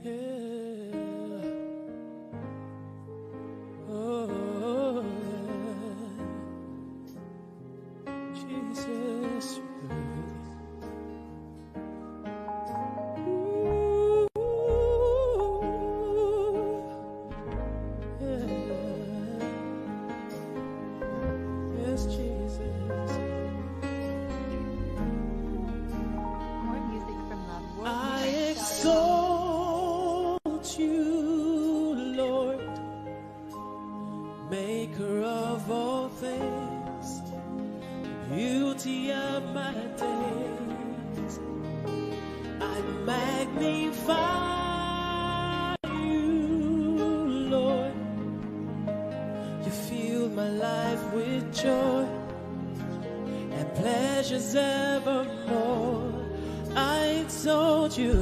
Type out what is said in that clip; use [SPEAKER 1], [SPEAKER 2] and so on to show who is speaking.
[SPEAKER 1] Yeah. Oh, yeah. Jesus. Ooh, yeah. Yes, Jesus.
[SPEAKER 2] More music from Love World.
[SPEAKER 1] I exalt you, Lord, maker of all things, beauty of my days. I magnify you, Lord. You fill my life with joy and pleasures evermore. I exalt you.